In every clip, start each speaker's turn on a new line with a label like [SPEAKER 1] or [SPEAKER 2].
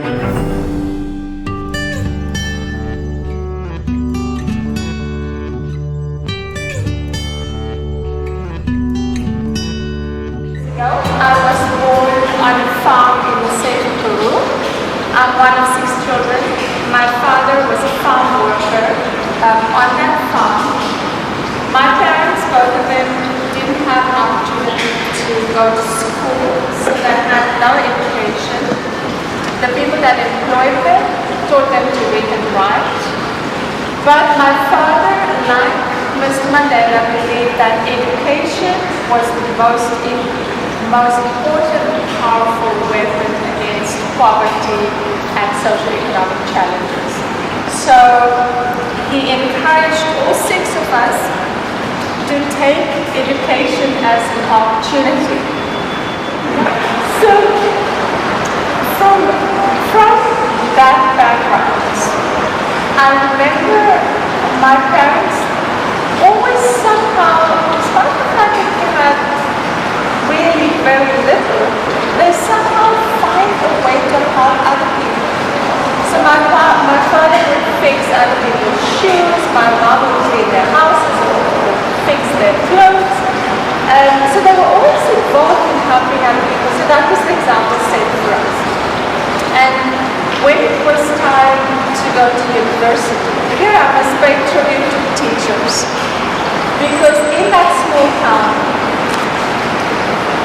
[SPEAKER 1] I was born on a farm in the state of Peru. I'm one of 6 children. My father was a farm worker on that farm. My parents, both of them, didn't have an opportunity to go to school, so they had no education. The people that employed them taught them to read and write. But my father, like Mr. Mandela, believed that education was the most important and powerful weapon against poverty and socio-economic challenges. So he encouraged all 6 of us to take education as an opportunity. So from that background, I remember my parents always somehow, despite the fact that they had really very little, they somehow find a way to help other people. So my father would fix other people's shoes, my mom would clean their houses, would fix their clothes. So they were always involved in helping other people. So that was the example set for us. And when it was time to go to university, here I must pay tribute to the teachers. Because in that small town,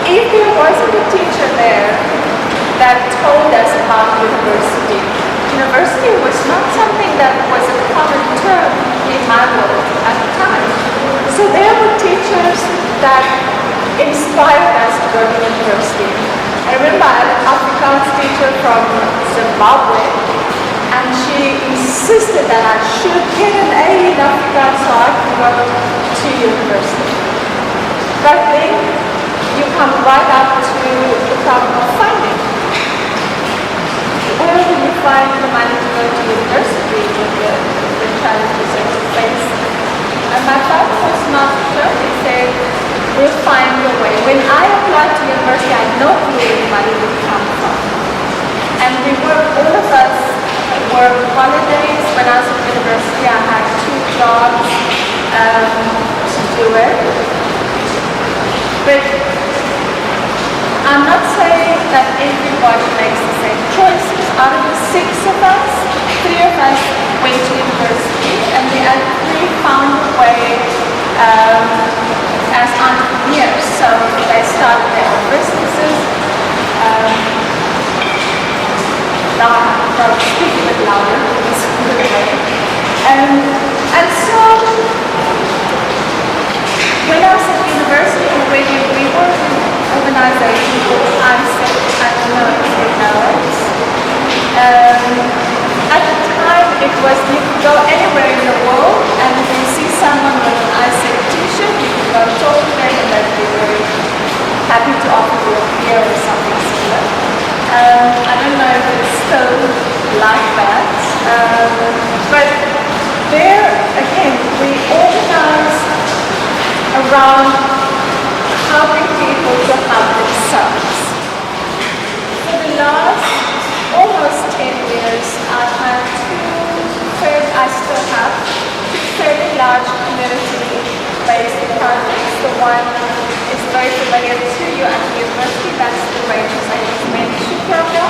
[SPEAKER 1] if there wasn't a teacher there that told us about university, university was not something that was a common term in my world at the time. So there were teachers that inspired us to go to university. I remember I had an Afrikaans teacher from Zimbabwe, and she insisted that I should get an A in Afrikaans so I could go to university. But then you come right up to the problem of funding. Where will you find the money to go to university with the challenges that you face? And my father was not sure. He said, we'll find a way. When I applied to university, I had no clue where the money would come from. And we worked, all of us worked holidays. When I was at university, I had 2 jobs to do it. But I'm not saying that everybody makes the same choices. Out of the 6 of us, 3 of us went to university, and the other 3 found a way as entrepreneurs. So they started their own businesses. Now I have to speak a bit louder. And so when I was at university already, we were in an organization called ISEC. I don't know if you know it. At the time, it was you could go anywhere in the world, and if you see someone with an ISEC t-shirt, you could go talk to them, and they'd be very happy to offer you a beer or something similar. I don't know if it's still like that, but there again, we organized around helping people to help themselves. For the last almost 10 years, I've had I still have 2 fairly large community-based projects. The one is very familiar to you at the university, that's the Rachel's Mentorship program.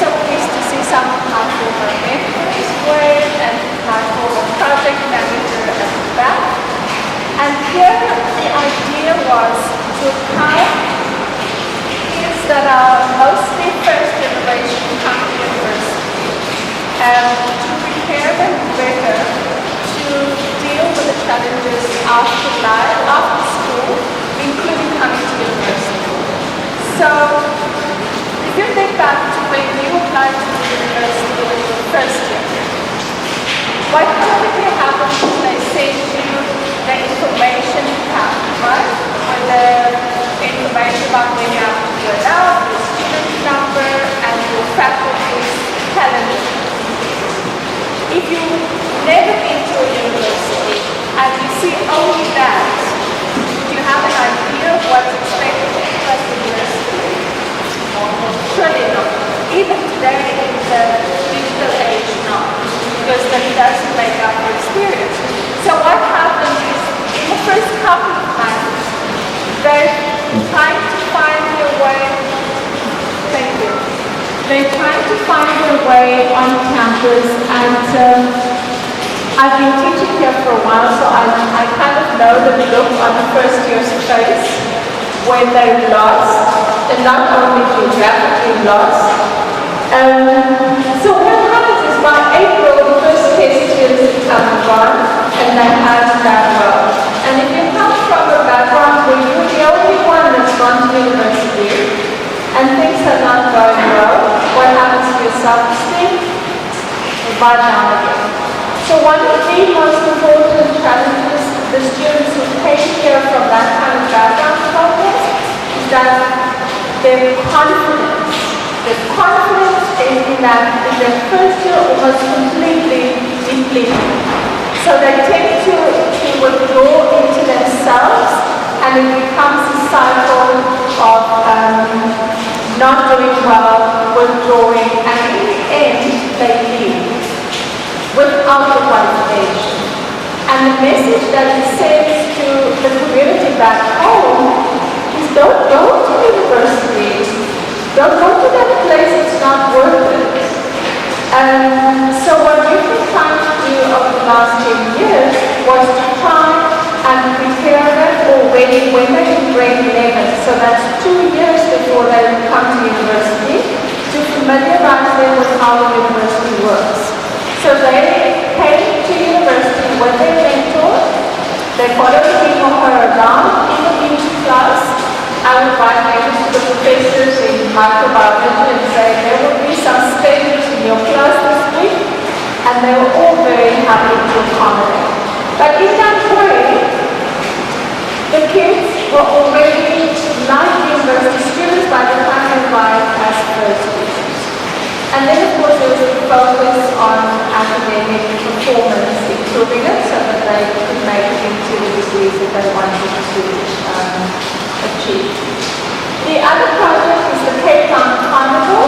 [SPEAKER 1] So we used to see some my former mentors with and my former project manager at the back. And here the idea was to help kids that are mostly first generation come to university and to prepare them better to deal with the challenges after life, after school, including coming to university. So if you think back to when you applied to university in your first year, what typically happens is they send you the information pack, right? With the information about when you have to fill out, your student number, and your faculty's calendar. If you've never been to a university and you see only that, do you have an idea of what's expected at the university? Surely not. Even today in the they're trying to find their way on campus, and I've been teaching here for a while, so I kind of know the look on the first year's face when they're lost, and not only geographically lost. So what happens is by April, the first test years come and gone, and they have that well. And if you come from a background where you're the only one that's gone to university, and things are not going well, what happens to your self-esteem? You buy down again. So one of the most important challenges the students who came here from that kind of background focus is that their confidence in that in their first year almost completely depleted. So they tend to withdraw into themselves, and it becomes a cycle of not doing well, withdrawing, and in the end they leave without the qualification. And the message that it sends to the community back home is don't go to university, don't go to that place, it's not worth it. So what we've been trying to do over the last 10 years was to try and prepare them already when they're in grade 11, so that's 2 years before they come to university, to familiarize them with how the university works. So they came to university with their mentor, they followed him or her around in the music class. I would write letters to the professors in microbiology and say there will be some speakers in your class this week, and they were all very happy to accommodate. But in that way, the kids were already like university students by the time they arrived as first years. And then of course there was a focus on academic performance, improving it so that they could make it into the degrees that they wanted to achieve. The other project is the Cape Town Carnival.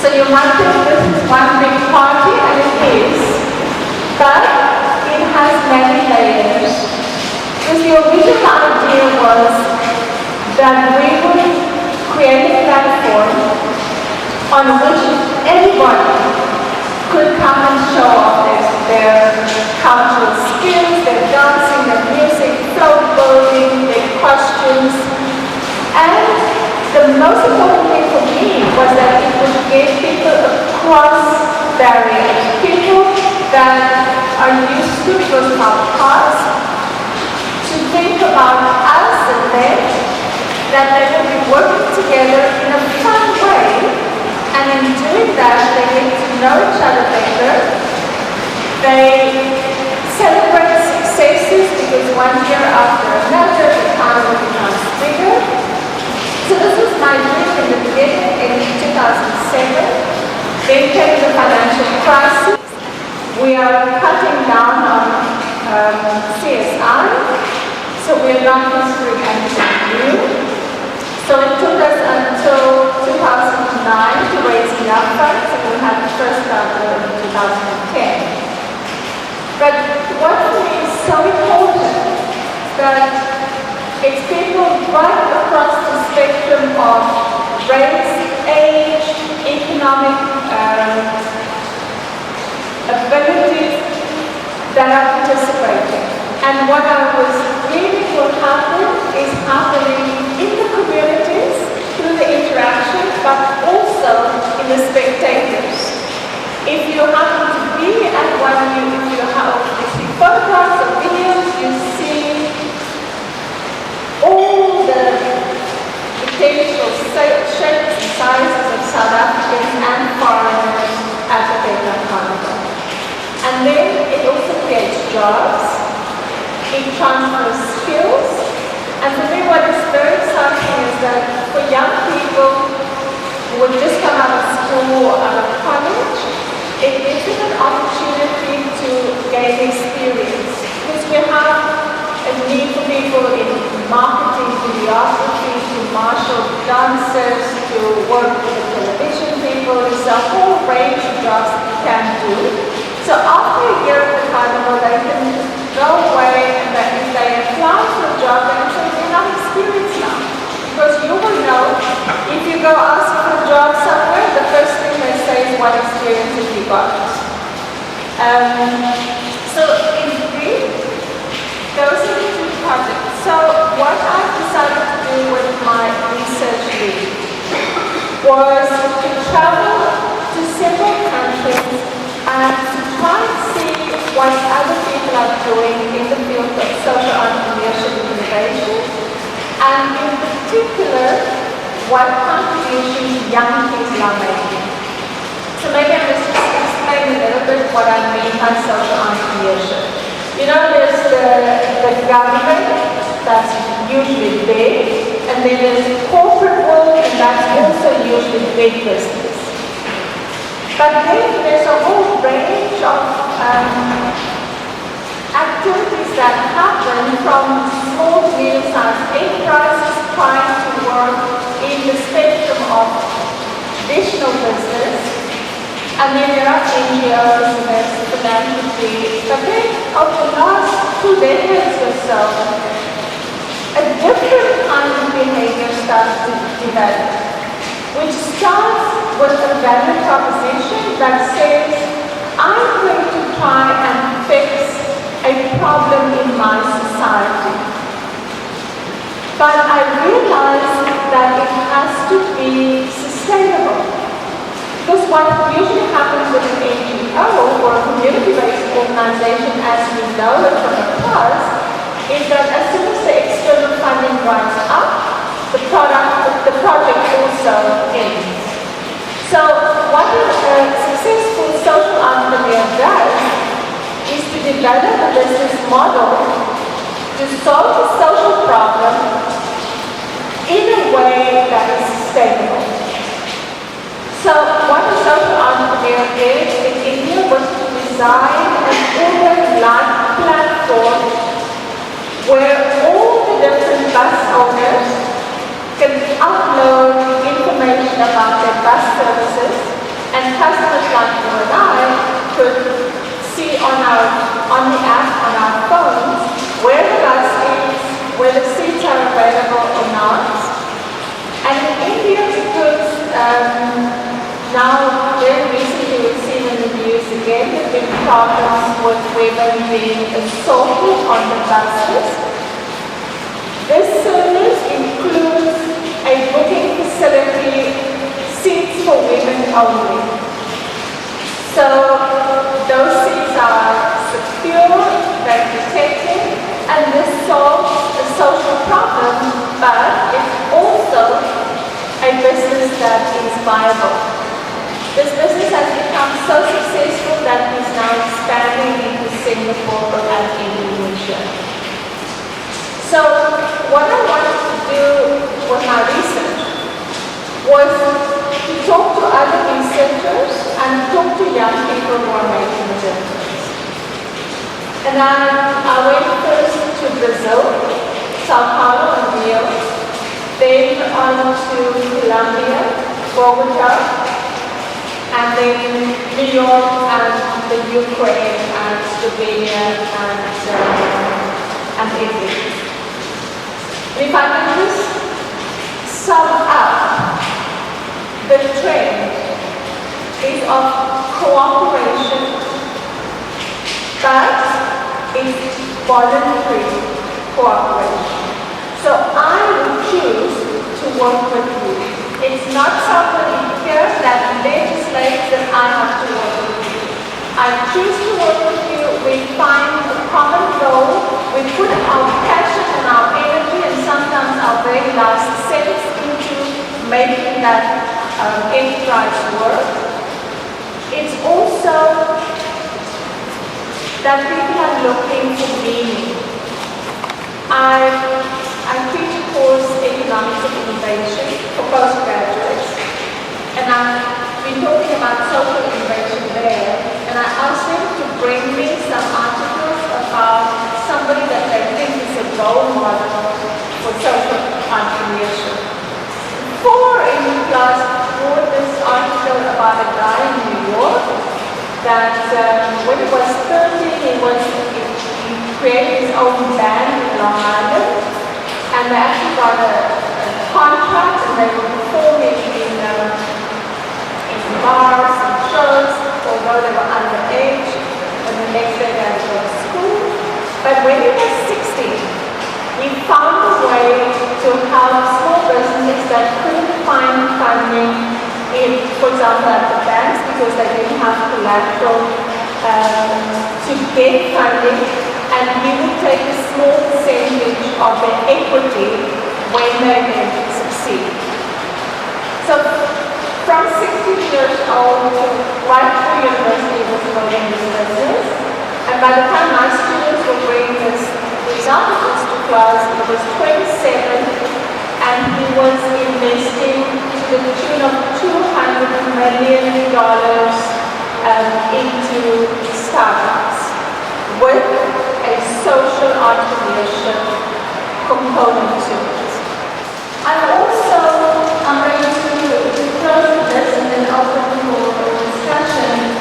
[SPEAKER 1] So you might think this is one big party, and it is, but it has many layers. Because the original idea was that we would create a platform on which anybody could come and show off their cultural skills, their dancing, their music, float building, their costumes. And the most important thing for me was that it would get people across barriers, people that are used to from our past, to think about us and them, that they will be working together in a fun way, and in doing that they get to know each other better. They celebrate successes because one year after another the carnival becomes bigger. So this was my dream in the beginning in 2007. Then came the financial crisis. We are cutting down on CSI, so we are not considering anything new. So it took us until 2009 to raise enough funds, and we had the first round in 2010. But what for me is so important that it's people right across the spectrum of race, age, economic abilities that are participating. And what I was reading will happen is happening in the communities through the interaction, but also in the spectators. If you happen to be at one, if you see photographs or videos, you see all the potential shapes and sizes of South Africans and foreigners at the Cape Town Carnival. And then it also creates jobs, it transfers skills, and for me what is very exciting is that for young people who would just come out of school or out of college, it gives them an opportunity to gain experience. Because we have a need for people in marketing, videography, to marshal dancers, to work with the television people. There's a whole range of jobs that you can do. So after a year at the carnival, they can go away, and that if they apply for a job, they can say, you're not experienced now. Because you will know, if you go ask for a job somewhere, the what experiences you got. So in brief, those are the two projects. So what I've decided to do with my research lead was to travel to several countries and to try and see what other people are doing in the field of social entrepreneurship and innovation, and in particular, what contributions young people are making. So maybe I'm just explain a little bit what I mean by social entrepreneurship. You know, there's the government, that's usually big, and then there's the corporate world, and that's also usually big business. But then there's a whole range of activities that happen from small to medium-sized enterprises trying to work in the spectrum of traditional business. And then there are NGOs and there's philanthropy. But then over the last 2 decades or so, a different kind of behavior starts to develop, which starts with a value proposition that says, I'm going to try and fix a problem in my society. But I realize that it has to be sustainable. Because what usually happens with an NGO or a community-based organization, as we know it from the past, is that as soon as the external funding dries up, the project also ends. So what a successful social entrepreneur does is to develop a business model to solve a social problem in a way that is sustainable. So what a social entrepreneur is, in India, was to design an Uber-like platform where all the different bus owners can upload information about their bus services, and customers like you and I could see on the app on our phones where the bus is, where the seats are available or not. And in India, because now, very recently we've seen in the news again, there have been problems with women being assaulted on the buses. This service includes a booking facility, seats for women only. So those seats are secure, they're protected, and this solves a social problem, but it's also a business that is viable. This business has become so successful that it's now expanding into Singapore and Indonesia. So what I wanted to do with my research was to talk to other researchers and talk to young people who are making a difference. And I went first to Brazil, Sao Paulo and Rio, then on to Colombia, Bogota, and then New York and the Ukraine and Slovenia and Italy. If I can just sum up, the trend is of cooperation, but it's voluntary cooperation. So I would choose to work with you. It's not somebody here that legislates that I have to work with you. I choose to work with you, we find a common goal, we put our passion and our energy and sometimes our very last cents into making that enterprise work. It's also that people are looking for meaning. I teach a course, Economics of Innovation, for postgraduates, and I've been talking about social innovation there, and I asked them to bring me some articles about somebody that they think is a role model for social entrepreneurship. Four in the class wrote this article about a guy in New York that when he was 13, he created his own band in Long Island. And they actually got a contract and they were performing in bars and know they were underage, and the next day they had to go to school. But when he was 16, he found a way to help small businesses that couldn't find funding in, for example, at the banks because they didn't have collateral to get funding, and he would take a small percentage of their equity when they then succeed. So from 16 years old to right through university, he was building this business. And by the time my students were bringing these articles to class, he was 27, and he was investing to the tune of $200 million into startups with a social entrepreneurship component to it. I'm going to close this and then open for discussion,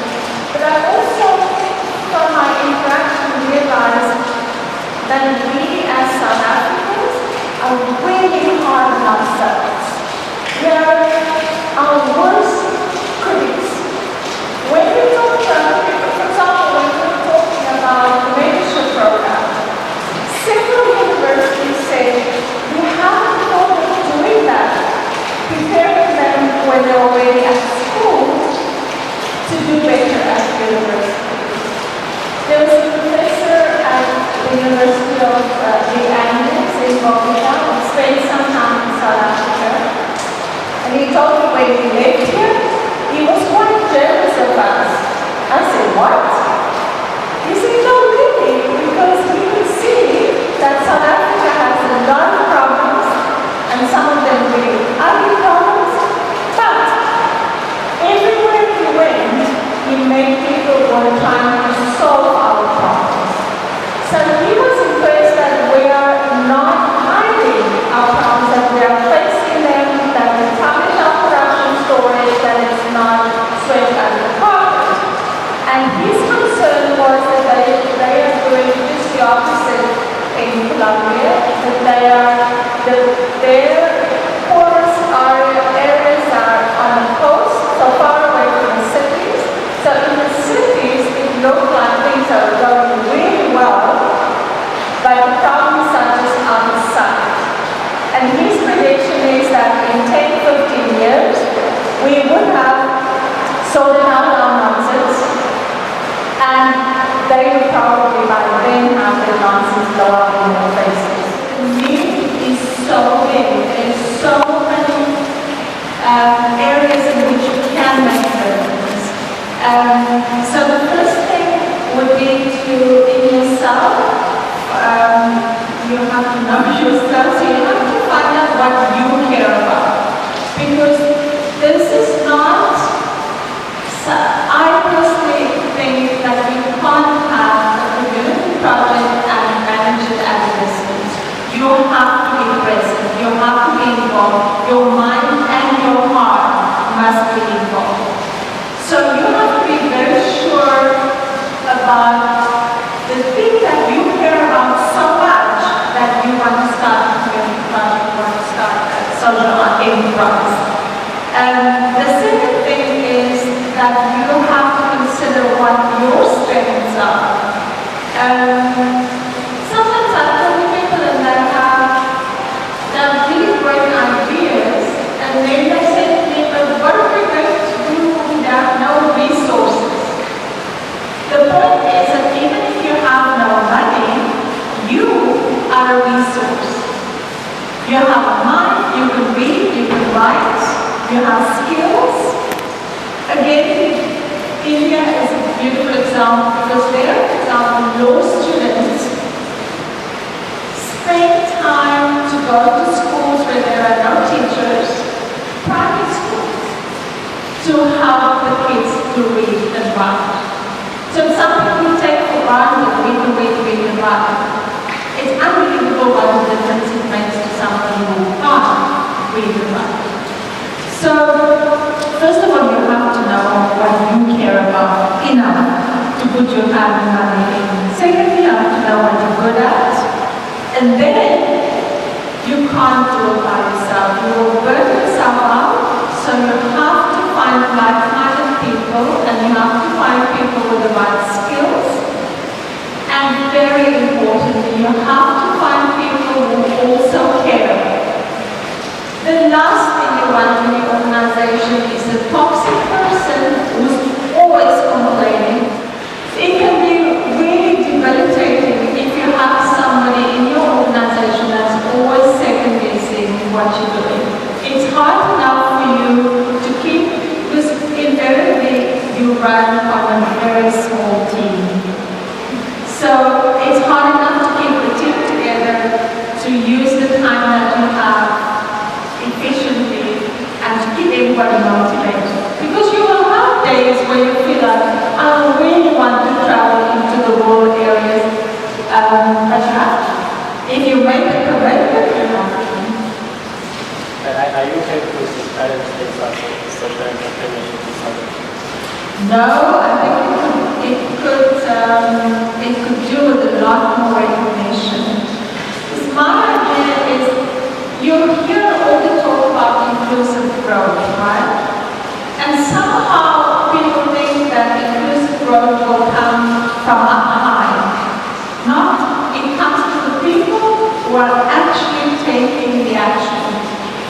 [SPEAKER 1] but I also, from my interaction, realized that we as South Africans are really hard on ourselves. We are our worst critics. When we talk about, for example, when we were talking about the mentorship program, several universities say we haven't thought of doing that, preparing them when they're already at school to do better at university. There was a professor at the University of the Andes in Bogota who spent some time in South Africa, and he told me when he left here, he was quite jealous of us. I said, what? He said, no, really, because he could see that South Africa has a lot of problems, and some of them really ugly problems, but everywhere he went, he made people who were trying to solve our problems. So he was impressed that we are not hiding our problems, that we are facing them, that we publish our corruption stories, that it's not swept under the carpet. And his concern was that they are doing just the opposite in Colombia, that their poorest areas are on the coast, so far away from the cities. So in the cities, it looks like things are going really well, but the problems are just outside. And his prediction is that in 10-15 years, we would have sorted out our nonsense, and they would probably by then have their nonsense blow up in their faces. The need is so big. There's so many areas in which we can make a difference. So the first thing would be to, in yourself, you have to know yourself, so you have to find out what you care about. Because this is not, I personally think that you can't have a community project and manage it at a distance. You have to be present, you have to be involved, your mind and your heart must be involved. So you have to be very sure about the thing that you care about so much that you want to start a community project, you want to start a social enterprise. The second thing is that you have to consider what your strengths are. Sometimes I talk to people and they have really great ideas, and then they say to me, but what are we going to do when we have no resources? The point is that even if you have no money, you are a resource. You have a mind, you can read, you can write, you have skills. Again, India is a beautiful example because there, for example, law students spend time to go to schools where there are no teachers, private schools, to help the kids to read and write. So some people take for granted we can read and write. It's unbelievable what a difference it makes to somebody who can't read and write. So, first of all, you have to know what you care about enough to put your time and money in. Secondly, you have to know what you're good at. And then, you can't do it by yourself. You will burn yourself out, so you have to find like-minded people, and you have to find provide skills. And very importantly, you have to find people who also care. The last thing you want in the organization is a toxic person who's always complaining. It can be really debilitating if you have somebody in your organization that's always second guessing what you're doing. It's hard enough for you to keep, because invariably you run on a very small team. So it's hard enough to keep the team together, to use the time that you have efficiently, and to keep everybody motivated. Because you will have days where you feel like, I really want to travel into the rural areas, but you have to. If you make a commitment, you have to.
[SPEAKER 2] Are you okay with United States also social entrepreneurship or something?
[SPEAKER 1] No, I think it could do with a lot more recognition. Because my idea is, you hear all the talk about inclusive growth, right? And somehow people think that inclusive growth will come from up high. Not, it comes to the people who are actually taking the action.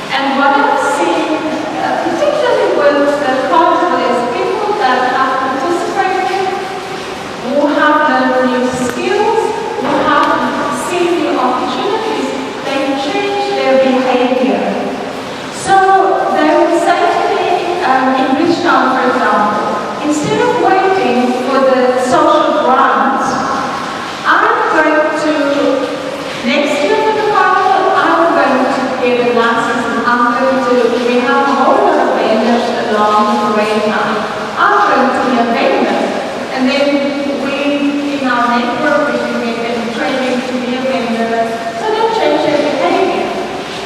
[SPEAKER 1] And what I've seen, particularly with the carnival, is people that have participated, who have learned new skills, who have seen the opportunities, they change their behavior. So they would say to me, in Bridgetown, for example, instead of waiting for the social grant, I'm going to, next year for the carnival, I'm going to get a license. We have a whole lot of vendors along the way now. I'm going to be a vendor. And then we, in our network, we can get them training to be a vendor. So they change their behavior.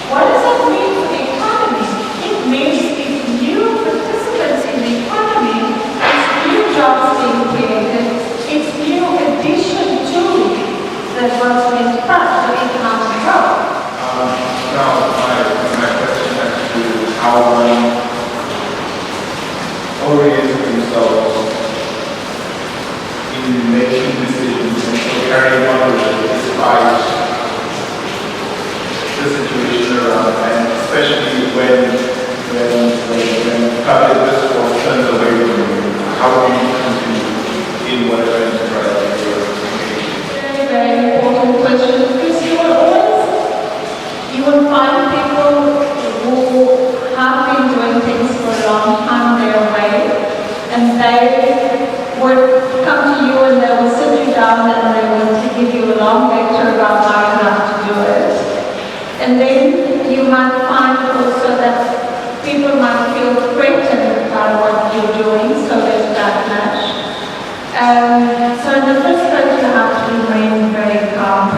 [SPEAKER 1] What does that mean for the economy? It means it's new participants in the economy, it's new jobs being created, it's new addition to the workplace part of economic growth.
[SPEAKER 3] Now, my question has to do with how one orients themselves in making decisions and so carrying ownership despite the situation around, and especially when public discourse turns away from you. How do you continue in whatever enterprise you're engaged in?
[SPEAKER 1] Very, very important question, because you will find people who have been doing things for a long time their way, and they would come to you and they will sit you down and they will give you a long lecture about how you have to do it. And then you might find also that people might feel threatened by what you're doing, so there's backlash. So in the first place you have to remain very calm.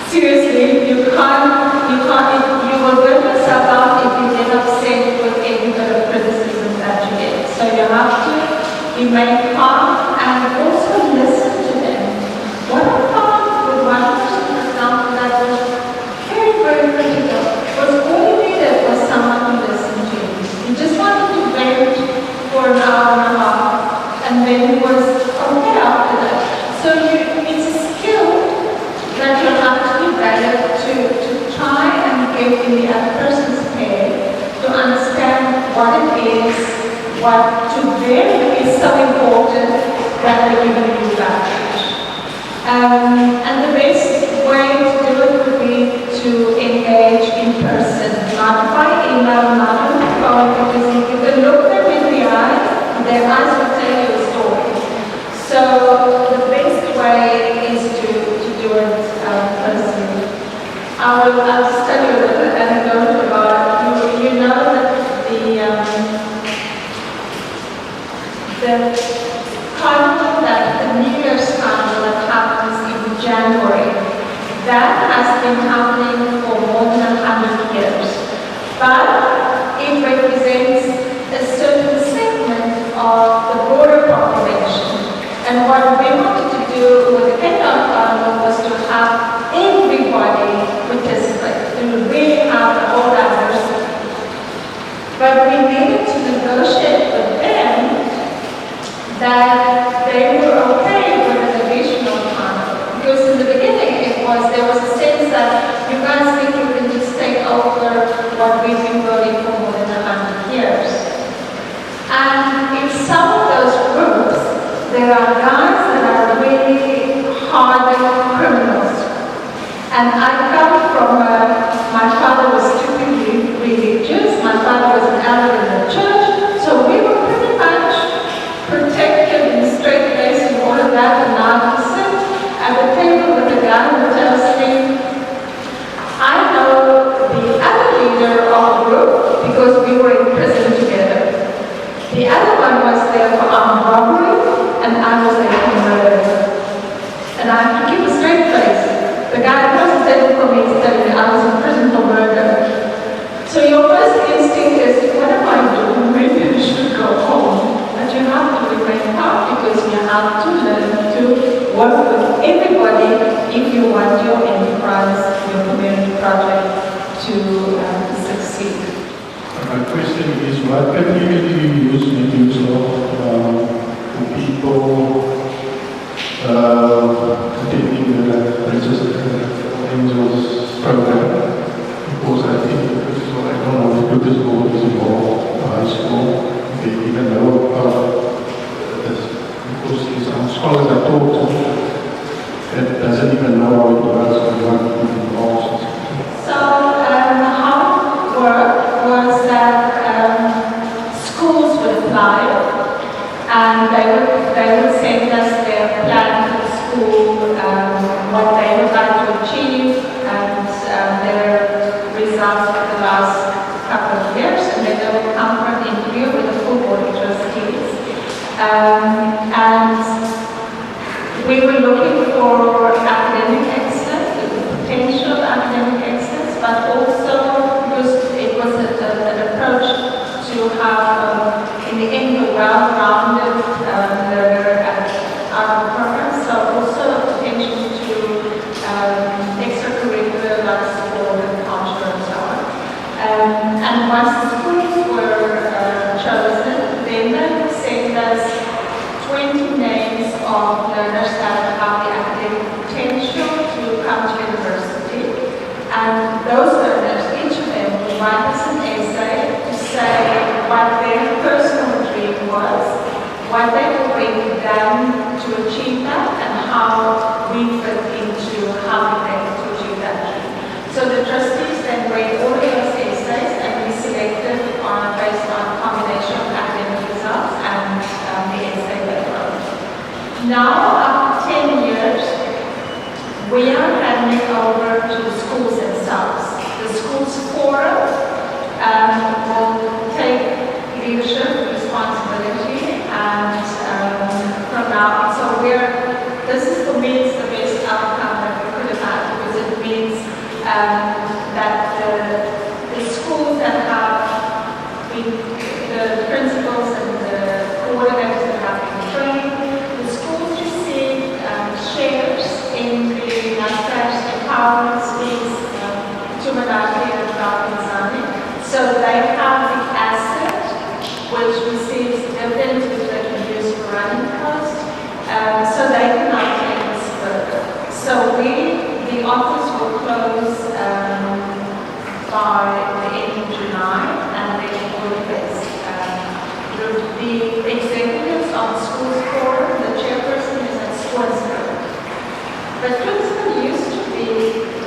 [SPEAKER 1] Seriously, you will burn yourself out if you get upset with every bit of criticism that you get. So you have to remain calm and also listen to them. What I found with one person, for example, that was very, very critical, was all you needed was someone to listen to you. You just wanted to vent for an hour and a half, and then it was okay after that. So it's a skill that you have to develop to try and get in the other person's head to understand what it is, what to them is so important that they're giving you back. And the best way to do it would be to engage in person, not by email, not on the phone, because if you can look them in the eyes, their eyes will tell you a story. So the best way is to do it personally. I'll just tell you a little anecdote about it. You know that the carnival, that the New Year's carnival that happens in January, that has been happening for more than 100 years. But it represents a certain segment of the broader population. And what we wanted to do with the Kenyan carnival was to have everybody participate, to really have the whole diversity. But we needed to negotiate with them that they was there for armed robbery, and I was there for murder. And I have to keep a straight face. The guy across the table from me is telling me I was in prison for murder. So your first instinct is, what am I doing? Maybe I should go home. But you have to remain calm because you have to learn to work with everybody if you want your enterprise, your community project to succeed.
[SPEAKER 3] My question is, what category do you use when you use for people attending the Princess Angels program? Because I think, I don't know if Petersburg is involved, high school, they even know about this. Because some scholars I talk to that doesn't even know how it works and what it involves.
[SPEAKER 1] So how it worked was that schools would apply and they would send us their plan for the school, what they would like to achieve and their results for the last couple of years, and then they would come for an interview with the full board of trustees. And we were looking for academic excellence, potential academic excellence, but also because it was an approach to have, in the end, a well-rounded learner at our program, so also potential to extracurricular like sport and culture and so on. And once the schools were chosen, then they would send us 20 names of learners that have the academic potential to come to university. And those learners, each of them would write us an essay to say what their personal dream was, what they were bringing down to achieve that, and how we fit into how we able to achieve that dream. So the trustees then read all those essays and we selected based on a combination of academic results and the essay they wrote. Now, after 10 years, we are handing over to the schools themselves. The schools forum will take leadership responsibility and from now, so this is for me, it's the best outcome that we could have had because it means that the schools that have been, the principals and the coordinators that have been trained, the schools receive shares in the Nasdaq empowerment schemes, Tumanaki and Departmental. So they have the asset which receives dividends which they can use for running costs. So they can now take this further. So the office will close by the end of July, and then the executives of the schools forum, the chairperson is at Swansea. But Princeton used to be,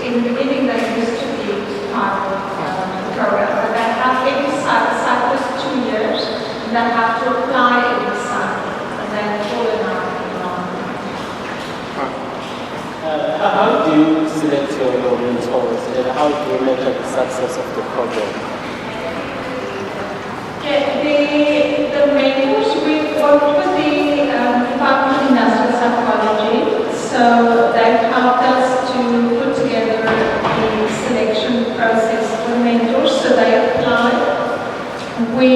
[SPEAKER 1] in the beginning they used to be part of the program, but they have every cycle is 2 years, and they have to apply every cycle, and then fall in line.
[SPEAKER 2] How do you select your mentors, and how do you measure the success of the program?
[SPEAKER 1] The mentors, we worked with the Department of Industrial Psychology, so they helped us to put together the selection process for mentors, so they applied. We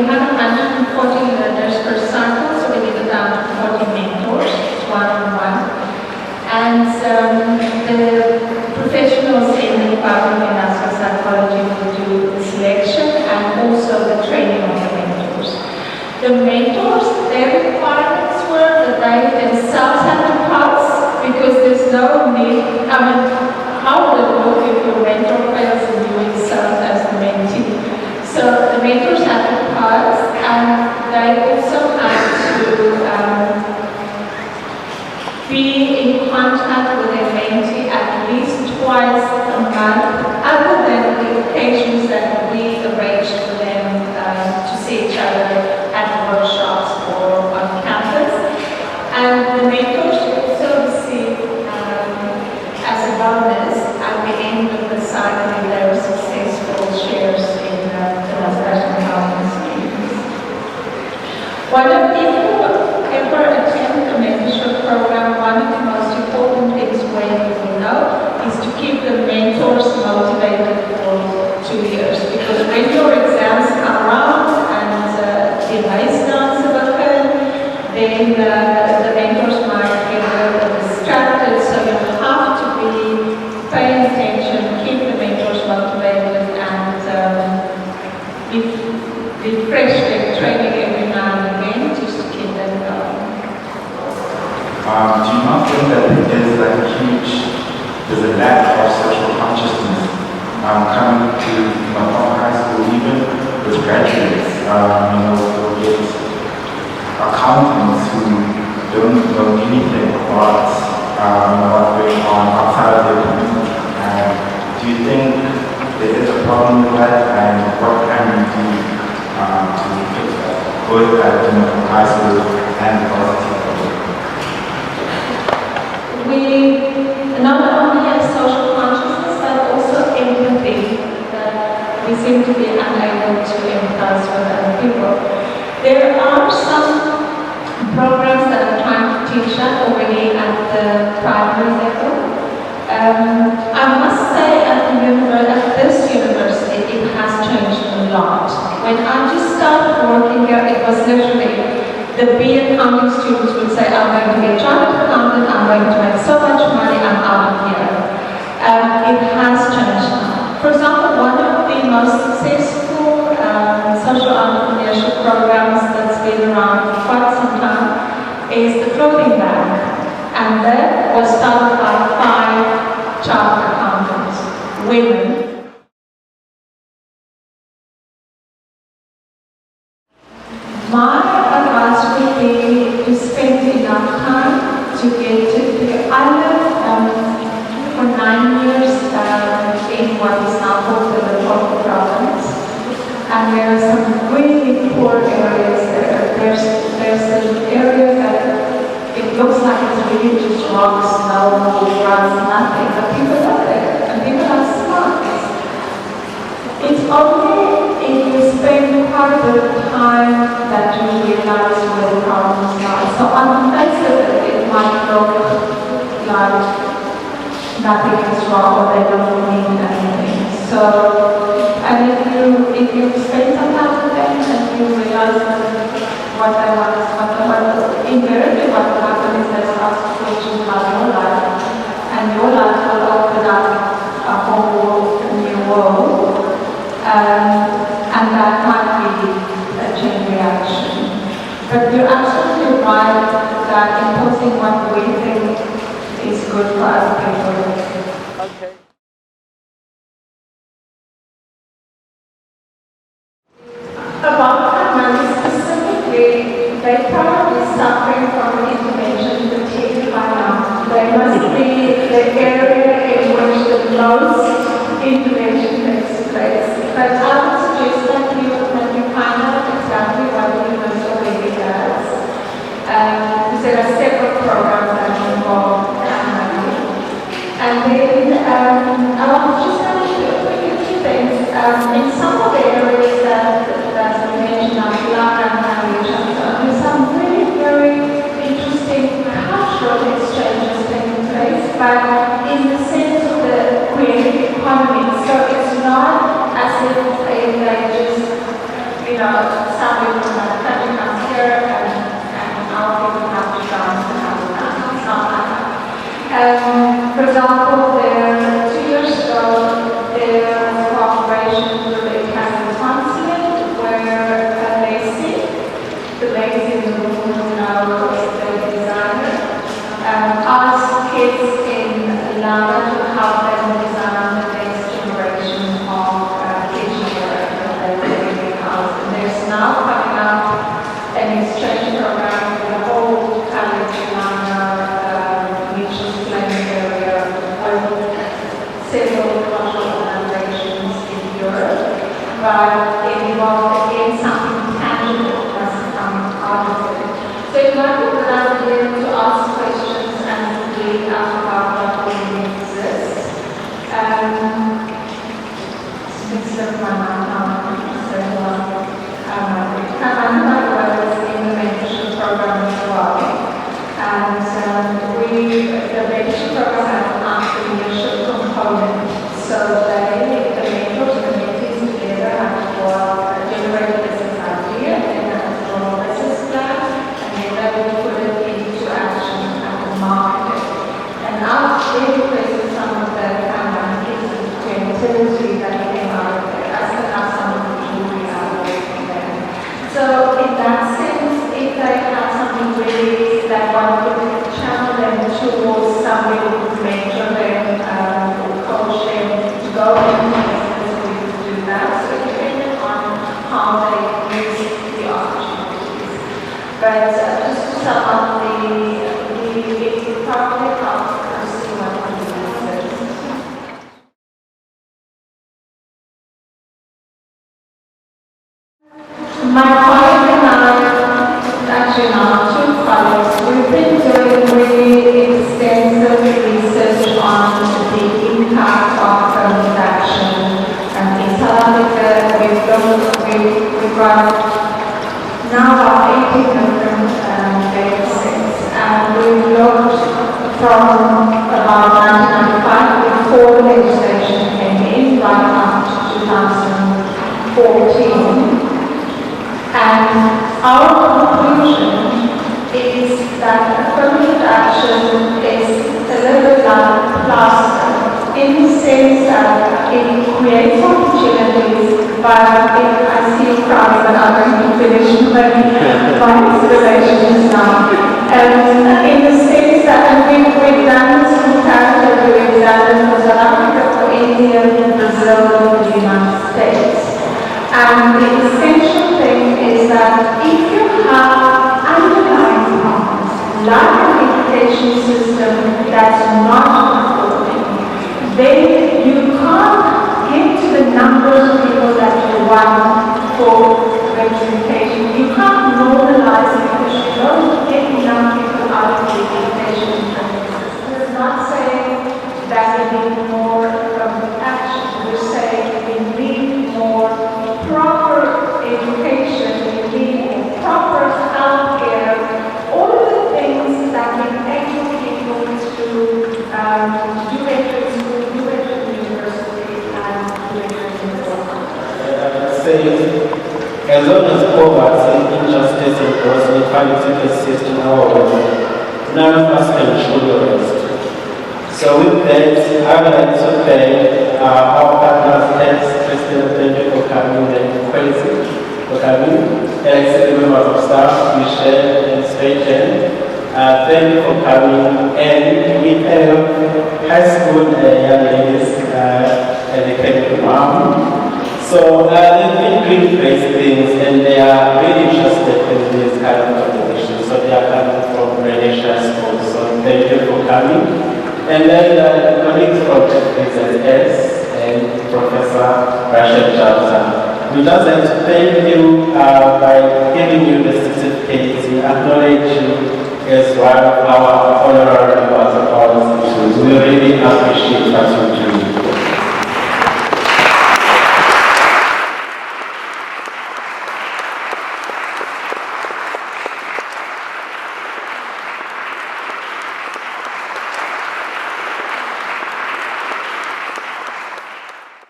[SPEAKER 1] had 140 learners per cycle, so we did about 40 mentors, one-on-one. And the professionals in the Department of Industrial Psychology will do the selection and also the training of the mentors. The mentors, their requirements were that they themselves have to pass because there's no need. I mean, how would it look if your mentor fails and you yourself as the mentee? So the mentors have to pass, and they also have to be in contact with their mentee at least twice a month, other than the occasions that we arranged for them to see each other at workshops or on campus. And the mentors also receive, as a bonus, at the end of the cycle, if they were successful, shares in the Nasdaq empowerment schemes.
[SPEAKER 4] if you ever attend a mentorship program, one of the most important things is to keep the mentors motivated for 2 years. Because when your exams come around and the race starts to occur, then the mentors might get a little distracted. So you have to be paying attention, keep the mentors motivated, and refresh their training every now and again just to keep them going.
[SPEAKER 5] Do you not think that there's there's a lack of social consciousness coming to from high school, even with graduates? You'll get accountants who don't know anything about what's going on outside of their community. Do you think there is a problem with that, and what can we do to fix that, both at high school and varsity level?
[SPEAKER 4] We not only have social consciousness, but also empathy that we seem to be unable to empathize with other people. There are some programs that are trying to teach that already at the primary level. I must say at this university, it has changed a lot. When I just started working here, it was literally the B accounting students would say, I'm going to be a chartered accountant, I'm going to make so much money, I'm out of here. It has changed now. For example, one of the most successful social entrepreneurship programs that's been around for quite some time is the clothing bank. And that was started by 5 chartered accountants, women. My advice would be to spend enough time to get to I lived for 9 years in what is now called the Limpopo province, and there are some really poor areas there. There's an area that it looks like it's really just rocks, no grass, nothing, but people live there and people have smarts. It's only if you spend quite a bit of time that you realize where the problems lie. So on the face of it might look like nothing is wrong or they don't need anything. So, and if you spend some time with them and you realize what they want, invariably what will happen is they start questions about your life, and your life will open up a whole new world. And that might be a chain reaction. But you're absolutely right that imposing what we think is good for other people.
[SPEAKER 2] Okay.
[SPEAKER 4] About our money specifically, they're probably suffering from intervention fatigue by now. They must be the area in which the most intervention takes place. But I would suggest that you find out exactly what the university already does. Because there are several programs that involve money. And then I was just going to do a few things. In some of the areas that we mentioned, like Slabbert and Jafta, there's some really very interesting cultural exchanges taking place, but in the sense of the creative economy. So it's not as if they just, somebody from another country comes here and our people have to dance and have to dance. It's not like that. For example, 2 years ago, there was a cooperation with the Italian consulate where the ladies in the room who know the designer, asked kids in London to help them design the next generation of kitchenware that they will be housed. And there's now coming up an exchange program with the whole Italian designer, which is playing area with several cultural organizations in Europe. But it involves again something tangible that's come out of it. So it might be a good idea to ask questions and read out about what really exists. It's my mind now. So, I was in the mentorship they have something really that one could channel them towards somebody who could mentor them or coach them to go into business to do that. So depending on how they use the opportunities. But just to sum up, the public health pursue what we do. My colleague and I, actually now two colleagues, we've been doing really extensive research on the impact of carbon reduction. And in South Africa, we've got now about 80 different data sets. And we've looked from about 1995 before the legislation came in, right up to 2014. And our conclusion is that affirmative action is a little bit like plaster in the sense that it creates opportunities, but I see you crying, but I'm going to finish my explanations now. In the sense that we've done this comparative, we've done it for South Africa, for India, Brazil, and the United States. And the essential thing is that if you have underlying problems, like an education system that's not performing, then you can't get to the numbers of people that you want for representation. You can't normalize it because you don't get enough people out of the education system. We're not saying that we need more action. We're saying we need more proper education, we need proper health care, all of the things that enable people to do better in school, do better in university, and do better in the world.
[SPEAKER 2] As long as poverty, injustice, and gross inequality persist in our world, none of us can truly rest. So with that, I would like to thank our partners, President, thank you for coming, and Quincy for coming, and members of staff, Michelle and Station. Thank you for coming, and we have high school young ladies and they came to mom. So they've been doing great things, and they are really interested in this kind of competition. So they are coming from Renaissance School. So thank you for coming. And then colleagues from XSS and Professor Rashid Jafta. We just like to thank you by giving you the certificate. We acknowledge you as one of our honorary members of our institute. We really appreciate what you do.